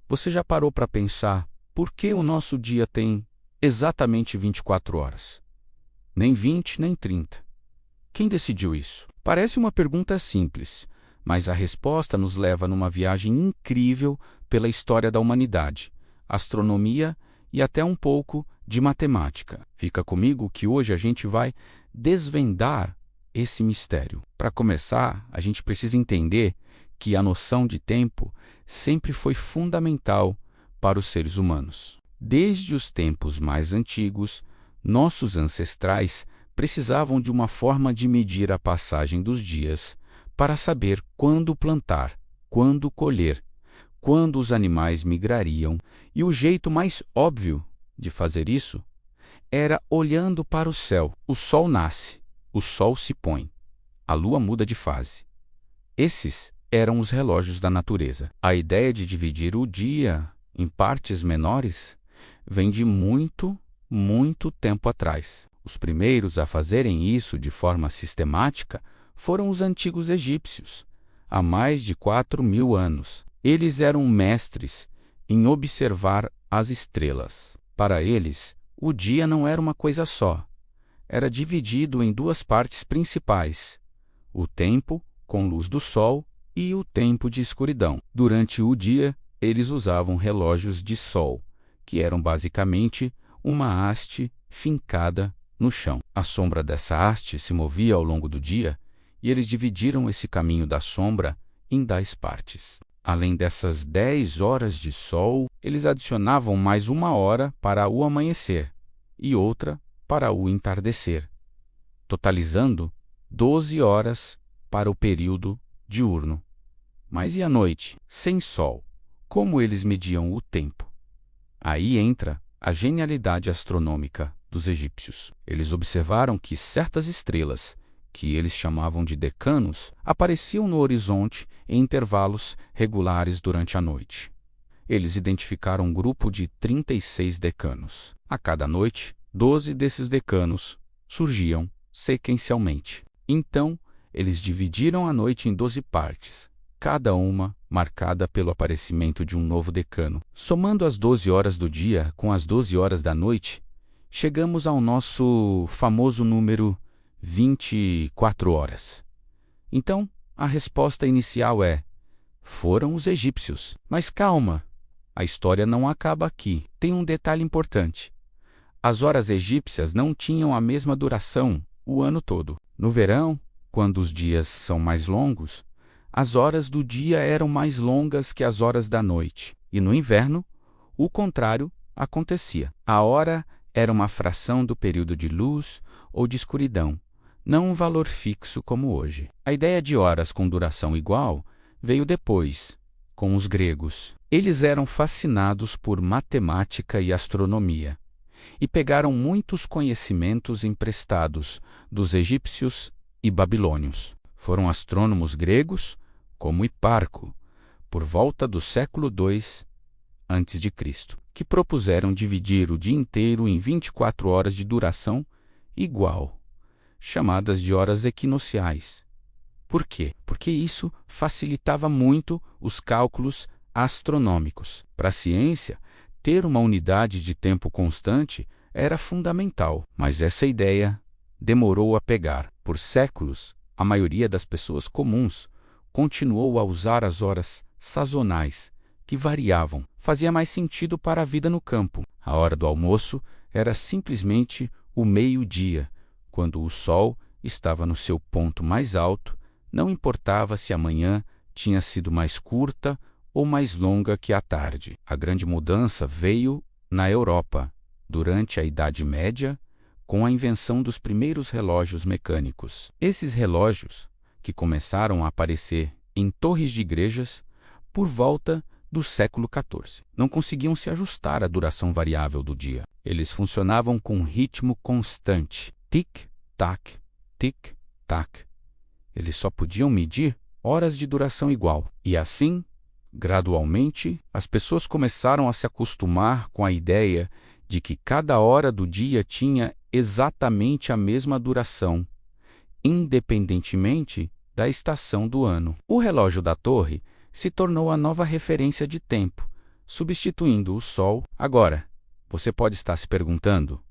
Você já parou para pensar por que o nosso dia tem exatamente 24 horas? Nem 20, nem 30. Quem decidiu isso? Parece uma pergunta simples, mas a resposta nos leva numa viagem incrível pela história da humanidade, astronomia e até um pouco de matemática. Fica comigo que hoje a gente vai desvendar esse mistério. Para começar, a gente precisa entender que a noção de tempo sempre foi fundamental para os seres humanos. Desde os tempos mais antigos, nossos ancestrais precisavam de uma forma de medir a passagem dos dias para saber quando plantar, quando colher, quando os animais migrariam, e o jeito mais óbvio de fazer isso era olhando para o céu. O sol nasce, o sol se põe, a lua muda de fase. Esses eram os relógios da natureza. A ideia de dividir o dia em partes menores vem de muito tempo atrás. Os primeiros a fazerem isso de forma sistemática foram os antigos egípcios, há mais de 4.000 anos. Eles eram mestres em observar as estrelas. Para eles, o dia não era uma coisa só. Era dividido em duas partes principais: o tempo, com luz do sol, e o tempo de escuridão. Durante o dia, eles usavam relógios de sol, que eram basicamente uma haste fincada no chão. A sombra dessa haste se movia ao longo do dia e eles dividiram esse caminho da sombra em 10 partes. Além dessas 10 horas de sol, eles adicionavam mais 1 hora para o amanhecer e outra para o entardecer, totalizando 12 horas para o período diurno. Mas e à noite, sem sol? Como eles mediam o tempo? Aí entra a genialidade astronômica dos egípcios. Eles observaram que certas estrelas, que eles chamavam de decanos, apareciam no horizonte em intervalos regulares durante a noite. Eles identificaram um grupo de 36 decanos. A cada noite, 12 desses decanos surgiam sequencialmente. Então, eles dividiram a noite em 12 partes, cada uma marcada pelo aparecimento de um novo decano. Somando as 12 horas do dia com as 12 horas da noite, chegamos ao nosso famoso número 24 horas. Então, a resposta inicial é: foram os egípcios. Mas calma, a história não acaba aqui. Tem um detalhe importante. As horas egípcias não tinham a mesma duração o ano todo. No verão, quando os dias são mais longos, as horas do dia eram mais longas que as horas da noite. E no inverno, o contrário acontecia. A hora era uma fração do período de luz ou de escuridão, não um valor fixo como hoje. A ideia de horas com duração igual veio depois, com os gregos. Eles eram fascinados por matemática e astronomia e pegaram muitos conhecimentos emprestados dos egípcios e babilônios. Foram astrônomos gregos, como Hiparco, por volta do século II a.C., que propuseram dividir o dia inteiro em 24 horas de duração igual, chamadas de horas equinociais. Por quê? Porque isso facilitava muito os cálculos astronômicos. Para a ciência, ter uma unidade de tempo constante era fundamental, mas essa ideia demorou a pegar. Por séculos, a maioria das pessoas comuns continuou a usar as horas sazonais, que variavam. Fazia mais sentido para a vida no campo. A hora do almoço era simplesmente o meio-dia, quando o sol estava no seu ponto mais alto. Não importava se a manhã tinha sido mais curta ou mais longa que a tarde. A grande mudança veio na Europa, durante a Idade Média, com a invenção dos primeiros relógios mecânicos. Esses relógios, que começaram a aparecer em torres de igrejas por volta do século XIV, não conseguiam se ajustar à duração variável do dia. Eles funcionavam com um ritmo constante, tic-tac, tic-tac. Eles só podiam medir horas de duração igual. E assim, gradualmente, as pessoas começaram a se acostumar com a ideia de que cada hora do dia tinha exatamente a mesma duração, independentemente da estação do ano. O relógio da torre se tornou a nova referência de tempo, substituindo o Sol. Agora, você pode estar se perguntando: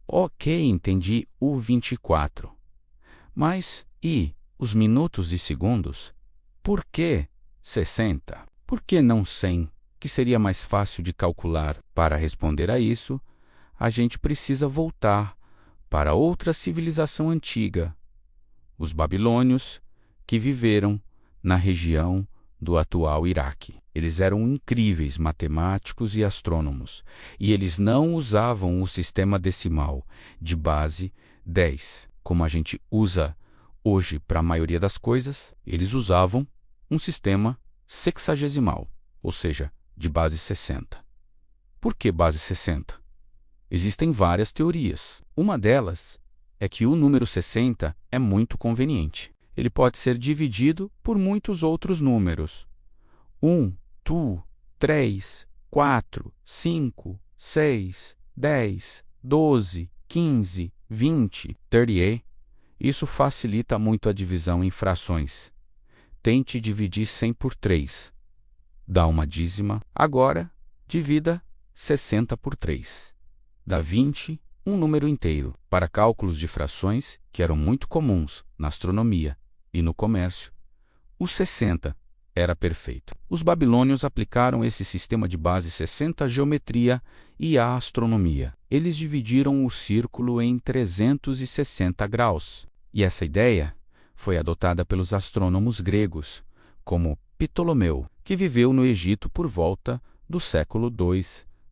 ok, entendi o 24. Mas e os minutos e segundos? Por que 60? Por que não 100, que seria mais fácil de calcular? Para responder a isso, a gente precisa voltar para outra civilização antiga, os babilônios, que viveram na região do atual Iraque. Eles eram incríveis matemáticos e astrônomos, e eles não usavam o sistema decimal de base 10, como a gente usa hoje para a maioria das coisas. Eles usavam um sistema sexagesimal, ou seja, de base 60. Por que base 60? Existem várias teorias. Uma delas é que o número 60 é muito conveniente. Ele pode ser dividido por muitos outros números. 1, 2, 3, 4, 5, 6, 10, 12, 15, 20, 38. Isso facilita muito a divisão em frações. Tente dividir 100 por 3. Dá uma dízima. Agora, divida 60 por 3. Dá 20, um número inteiro. Para cálculos de frações, que eram muito comuns na astronomia e no comércio, o 60 era perfeito. Os babilônios aplicaram esse sistema de base 60 à geometria e à astronomia. Eles dividiram o círculo em 360 graus. E essa ideia foi adotada pelos astrônomos gregos, como Ptolomeu, que viveu no Egito por volta do século II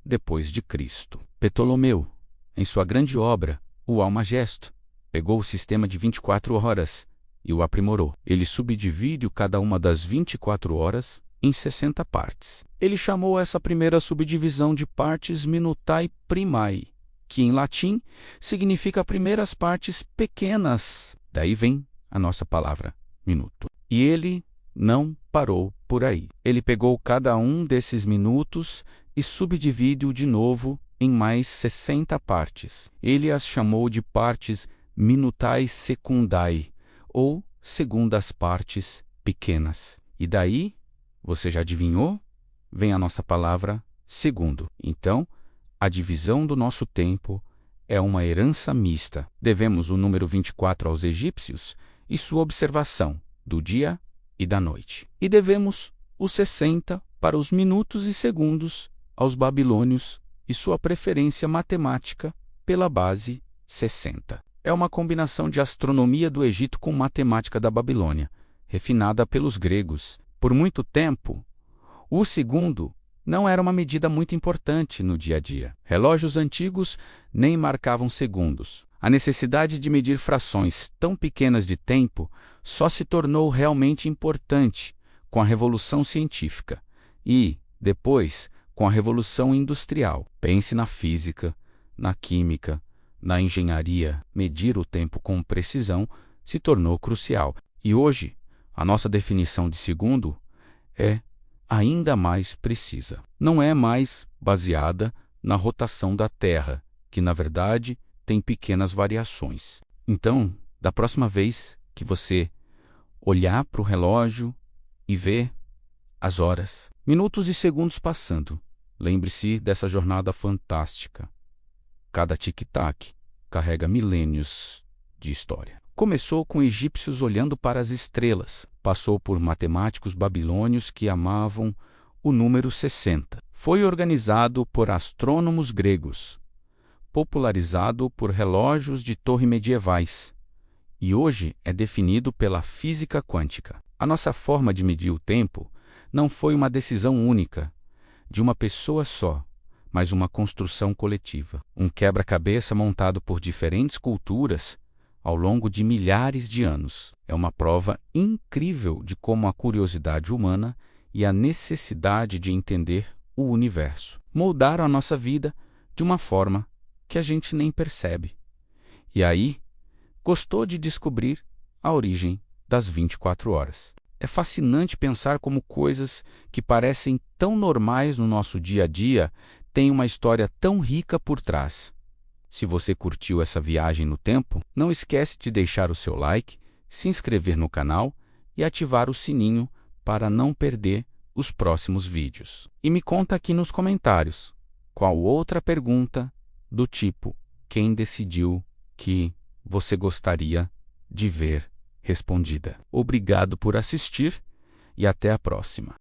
depois de Cristo. Ptolomeu, em sua grande obra, o Almagesto, pegou o sistema de 24 horas e o aprimorou. Ele subdivide cada uma das 24 horas em 60 partes. Ele chamou essa primeira subdivisão de partes minutae primae, que em latim significa primeiras partes pequenas. Daí vem a nossa palavra minuto. E ele não parou por aí. Ele pegou cada um desses minutos e subdivide-o de novo em mais 60 partes. Ele as chamou de partes minutae secundae, ou segundas partes pequenas. E daí, você já adivinhou? Vem a nossa palavra segundo. Então, a divisão do nosso tempo é uma herança mista. Devemos o número 24 aos egípcios e sua observação do dia e da noite. E devemos os 60 para os minutos e segundos aos babilônios e sua preferência matemática pela base 60. É uma combinação de astronomia do Egito com matemática da Babilônia, refinada pelos gregos. Por muito tempo, o segundo não era uma medida muito importante no dia a dia. Relógios antigos nem marcavam segundos. A necessidade de medir frações tão pequenas de tempo só se tornou realmente importante com a Revolução Científica e, depois, com a Revolução Industrial. Pense na física, na química, na engenharia. Medir o tempo com precisão se tornou crucial. E hoje, a nossa definição de segundo é ainda mais precisa. Não é mais baseada na rotação da Terra, que, na verdade, tem pequenas variações. Então, da próxima vez que você olhar para o relógio e ver as horas, minutos e segundos passando, lembre-se dessa jornada fantástica. Cada tic-tac carrega milênios de história. Começou com egípcios olhando para as estrelas, passou por matemáticos babilônios que amavam o número 60. Foi organizado por astrônomos gregos, popularizado por relógios de torre medievais, e hoje é definido pela física quântica. A nossa forma de medir o tempo não foi uma decisão única, de uma pessoa só, mas uma construção coletiva. Um quebra-cabeça montado por diferentes culturas ao longo de milhares de anos. É uma prova incrível de como a curiosidade humana e a necessidade de entender o universo moldaram a nossa vida de uma forma que a gente nem percebe. E aí, gostou de descobrir a origem das 24 horas. É fascinante pensar como coisas que parecem tão normais no nosso dia a dia têm uma história tão rica por trás. Se você curtiu essa viagem no tempo, não esquece de deixar o seu like, se inscrever no canal e ativar o sininho para não perder os próximos vídeos. E me conta aqui nos comentários qual outra pergunta do tipo quem decidiu que você gostaria de ver respondida. Obrigado por assistir e até a próxima.